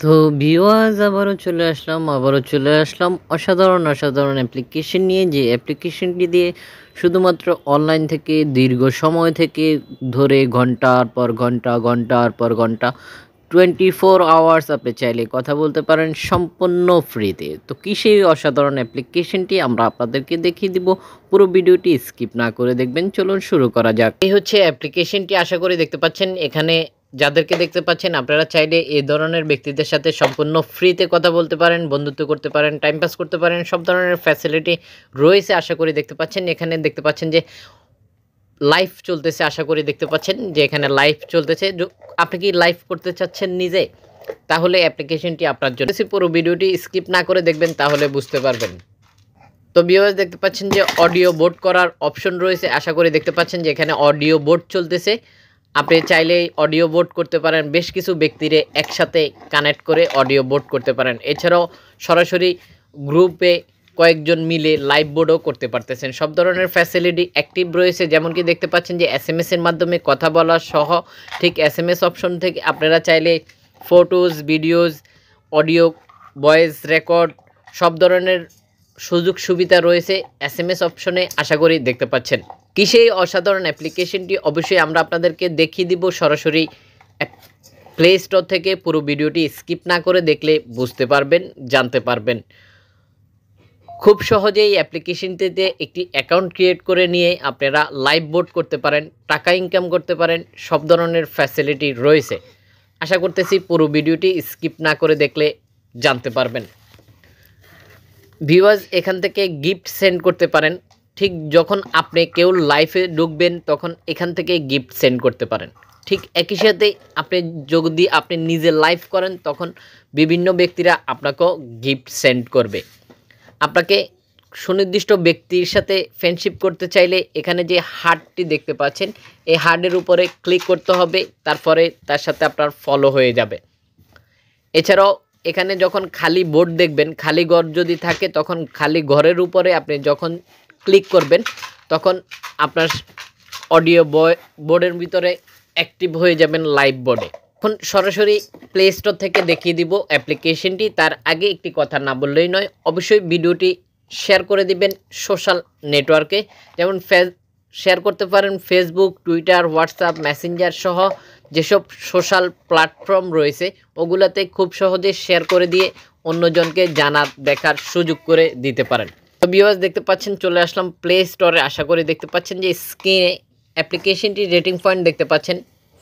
তো ভিউয়ার্স আবারও চলে আসলাম অসাধারণ অ্যাপ্লিকেশন নিয়ে, যে অ্যাপ্লিকেশনটি দিয়ে শুধুমাত্র অনলাইন থেকে দীর্ঘ সময় থেকে ধরে ঘন্টার পর ঘন্টা 24 আওয়ার্স আপনি চাইলে কথা বলতে পারেন সম্পূর্ণ ফ্রিতে। তো কি সেই অসাধারণ অ্যাপ্লিকেশনটি আমরা আপনাদেরকে দেখিয়ে দিব। পুরো ভিডিওটি স্কিপ না করে দেখবেন। চলুন শুরু করা যাক। এই হচ্ছে অ্যাপ্লিকেশনটি, আশা করি দেখতে পাচ্ছেন। এখানে যাদেরকে দেখতে পাচ্ছেন আপনারা চাইলে এই ধরনের ব্যক্তিদের সাথে সম্পূর্ণ ফ্রিতে কথা বলতে পারেন, বন্ধুত্ব করতে পারেন, টাইম পাস করতে পারেন, সব ধরনের ফ্যাসিলিটি রয়েছে। আশা করি দেখতে পাচ্ছেন। এখানে দেখতে পাচ্ছেন যে লাইভ চলতেছে, আশা করি দেখতে পাচ্ছেন যে এখানে লাইভ চলতেছে। আপনি কি লাইভ করতে চাচ্ছেন নিজে, তাহলে অ্যাপ্লিকেশনটি আপনার জন্য। পুরো ভিডিওটি স্কিপ না করে দেখবেন, তাহলে বুঝতে পারবেন। তো ভিউয়ার্স দেখতে পাচ্ছেন যে অডিও বোট করার অপশন রয়েছে। আশা করি দেখতে পাচ্ছেন যে এখানে অডিও বোট চলতেছে। আপনি চাইলেই অডিও বোট করতে পারেন, বেশ কিছু ব্যক্তিরে একসাথে কানেক্ট করে অডিও বোট করতে পারেন। এছাড়াও সরাসরি গ্রুপে কয়েকজন মিলে লাইভ বোর্ডও করতে পারতেছেন। সব ধরনের ফ্যাসিলিটি অ্যাক্টিভ রয়েছে। যেমন কি দেখতে পাচ্ছেন যে এসএমএসের মাধ্যমে কথা বলা সহ, ঠিক এসএমএস অপশন থেকে আপনারা চাইলে photos, videos, audio, voice record সব ধরনের সুযোগ সুবিধা রয়েছে এসএমএস অপশনে। আশা করি দেখতে পাচ্ছেন। কি সেই অসাধারণ অ্যাপ্লিকেশনটি অবশ্যই আমরা আপনাদেরকে দেখিয়ে দিব সরাসরি প্লে স্টোর থেকে। পুরো ভিডিওটি স্কিপ না করে দেখলে বুঝতে পারবেন, জানতে পারবেন। খুব সহজেই অ্যাপ্লিকেশনটিতে একটি অ্যাকাউন্ট ক্রিয়েট করে নিয়ে আপনারা লাইভ বোট করতে পারেন, টাকা ইনকাম করতে পারেন, সব ধরনের ফ্যাসিলিটি রয়েছে। আশা করতেছি পুরো ভিডিওটি স্কিপ না করে দেখলে জানতে পারবেন। ভিউয়ার্স এখান থেকে গিফট সেন্ড করতে পারেন। ঠিক যখন আপনি কেউ লাইফে ঢুকবেন তখন এখান থেকে গিফট সেন্ড করতে পারেন। ঠিক একই সাথে আপনি যদি আপনি নিজে লাইভ করেন তখন বিভিন্ন ব্যক্তিরা আপনাকেও গিফট সেন্ড করবে। আপনাকে সুনির্দিষ্ট ব্যক্তির সাথে ফ্রেন্ডশিপ করতে চাইলে এখানে যে হার্টটি দেখতে পাচ্ছেন, এই হার্টের উপরে ক্লিক করতে হবে, তারপরে তার সাথে আপনার ফলো হয়ে যাবে। এছাড়াও এখানে যখন খালি বোর্ড দেখবেন, খালি ঘর যদি থাকে তখন খালি ঘরের উপরে আপনি যখন ক্লিক করবেন তখন আপনার অডিও বোর্ডের ভিতরে অ্যাক্টিভ হয়ে যাবেন লাইভ বোর্ডে। এখন সরাসরি প্লে স্টোর থেকে দেখিয়ে দিব অ্যাপ্লিকেশনটি। তার আগে একটি কথা না বললেই নয়, অবশ্যই ভিডিওটি শেয়ার করে দিবেন সোশ্যাল নেটওয়ার্কে। যেমন শেয়ার করতে পারেন ফেসবুক, টুইটার, হোয়াটসঅ্যাপ, মেসেঞ্জার সহ যেসব সোশ্যাল প্ল্যাটফর্ম রয়েছে ওগুলাতে খুব সহজে শেয়ার করে দিয়ে অন্যজনকে জানার, দেখার সুযোগ করে দিতে পারেন। তো ভিউয়ার্স দেখতে পাচ্ছেন চলে আসলাম প্লে স্টোরে। আশা করি দেখতে পাচ্ছেন যে স্ক্রিনে অ্যাপ্লিকেশনটি রেটিং পয়েন্ট দেখতে পাচ্ছেন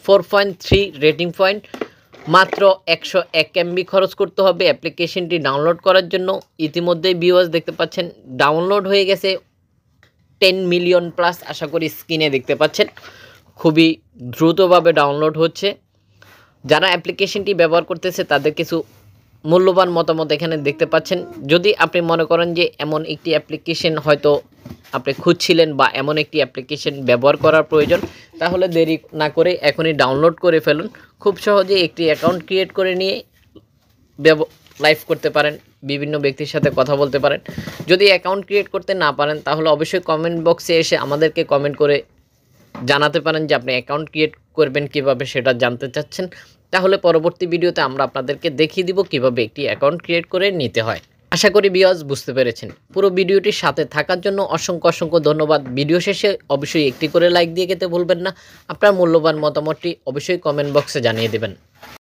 4.3 রেটিং পয়েন্ট। মাত্র 101 MB খরচ করতে হবে অ্যাপ্লিকেশনটি ডাউনলোড করার জন্য। ইতিমধ্যেই ভিউয়ার্স দেখতে পাচ্ছেন ডাউনলোড হয়ে গেছে 10 মিলিয়ন প্লাস। আশা করি স্ক্রিনে দেখতে পাচ্ছেন খুবই দ্রুতভাবে ডাউনলোড হচ্ছে। যারা অ্যাপ্লিকেশনটি ব্যবহার করতেছে তাদের কিছু মূল্যবান মতামত এখানে দেখতে পাচ্ছেন। যদি আপনি মনে করেন যে এমন একটি অ্যাপ্লিকেশন হয়তো আপনি খুঁজছিলেন বা এমন একটি অ্যাপ্লিকেশন ব্যবহার করার প্রয়োজন, তাহলে দেরি না করে এখনই ডাউনলোড করে ফেলুন। খুব সহজে একটি অ্যাকাউন্ট ক্রিয়েট করে নিয়ে লাইভ করতে পারেন, বিভিন্ন ব্যক্তির সাথে কথা বলতে পারেন। যদি অ্যাকাউন্ট ক্রিয়েট করতে না পারেন তাহলে অবশ্যই কমেন্ট বক্সে এসে আমাদেরকে কমেন্ট করে জানাতে পারেন যে আপনি অ্যাকাউন্ট ক্রিয়েট করবেন কিভাবে, সেটা জানতে চাচ্ছেন। তাহলে পরবর্তী ভিডিওতে আমরা আপনাদেরকে দেখিয়ে দিব কিভাবে একটি অ্যাকাউন্ট ক্রিয়েট করে নিতে হয়। আশা করি ভিউয়ার্স বুঝতে পেরেছেন। পুরো ভিডিওটির সাথে থাকার জন্য অসংখ্য ধন্যবাদ। ভিডিও শেষে অবশ্যই একটি করে লাইক দিয়ে যেতে ভুলবেন না। আপনার মূল্যবান মতামতটি অবশ্যই কমেন্ট বক্সে জানিয়ে দেবেন।